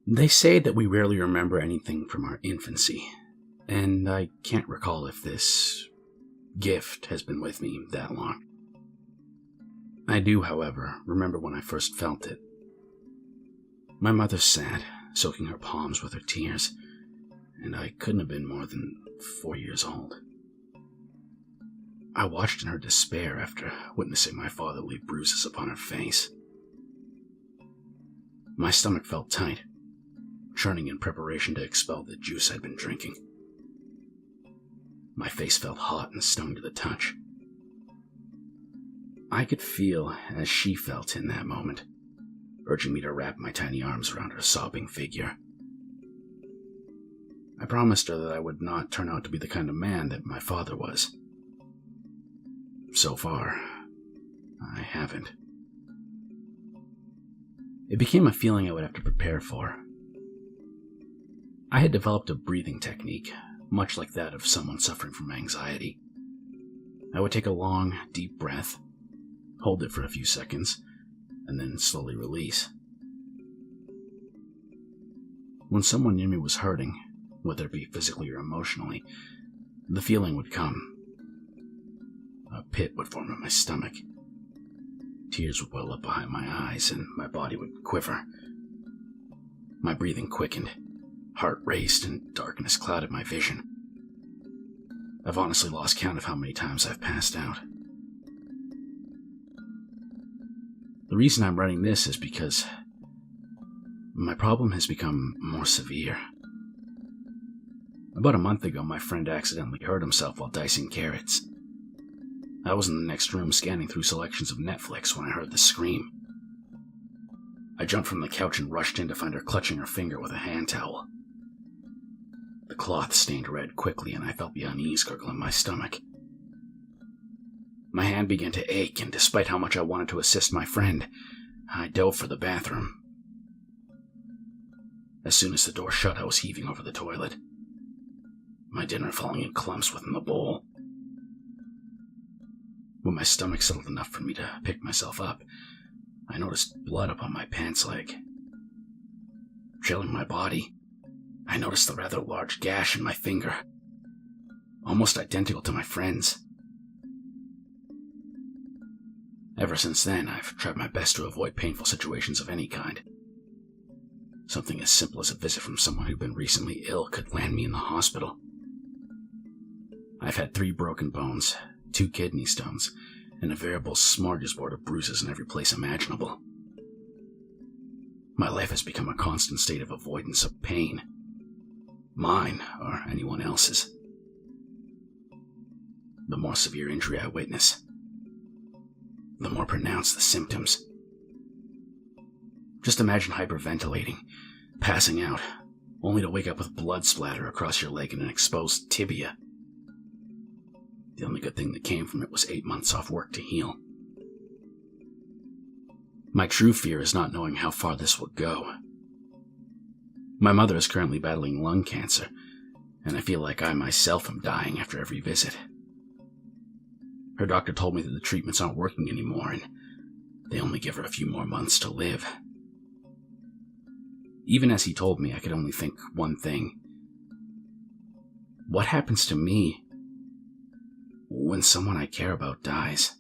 They say that we rarely remember anything from our infancy, and I can't recall if this gift has been with me that long. I do, however, remember when I first felt it. My mother sat, soaking her palms with her tears, and I couldn't have been more than 4 years old. I watched in her despair after witnessing my father leave bruises upon her face. My stomach felt tight, churning in preparation to expel the juice I'd been drinking. My face felt hot and stung to the touch. I could feel as she felt in that moment, urging me to wrap my tiny arms around her sobbing figure. I promised her that I would not turn out to be the kind of man that my father was. So far, I haven't. It became a feeling I would have to prepare for. I had developed a breathing technique, much like that of someone suffering from anxiety. I would take a long, deep breath, hold it for a few seconds, and then slowly release. When someone near me was hurting, whether it be physically or emotionally, the feeling would come. A pit would form in my stomach. Tears would well up behind my eyes, and my body would quiver. My breathing quickened, heart raced, and darkness clouded my vision. I've honestly lost count of how many times I've passed out. The reason I'm writing this is because my problem has become more severe. About a month ago, my friend accidentally hurt himself while dicing carrots. I was in the next room scanning through selections of Netflix when I heard the scream. I jumped from the couch and rushed in to find her clutching her finger with a hand towel. The cloth stained red quickly, and I felt the unease gurgle in my stomach. My hand began to ache, and despite how much I wanted to assist my friend, I dove for the bathroom. As soon as the door shut, I was heaving over the toilet, my dinner falling in clumps within the bowl. When my stomach settled enough for me to pick myself up, I noticed blood upon my pants leg. Trailing my body, I noticed the rather large gash in my finger, almost identical to my friend's. Ever since then, I've tried my best to avoid painful situations of any kind. Something as simple as a visit from someone who'd been recently ill could land me in the hospital. I've had 3 broken bones, 2 kidney stones, and a veritable smorgasbord of bruises in every place imaginable. My life has become a constant state of avoidance of pain, mine or anyone else's. The more severe injury I witness, the more pronounced the symptoms. Just imagine hyperventilating, passing out, only to wake up with blood splatter across your leg and an exposed tibia. The only good thing that came from it was 8 months off work to heal. My true fear is not knowing how far this will go. My mother is currently battling lung cancer, and I feel like I myself am dying after every visit. Her doctor told me that the treatments aren't working anymore, and they only give her a few more months to live. Even as he told me, I could only think one thing. What happens to me when someone I care about dies?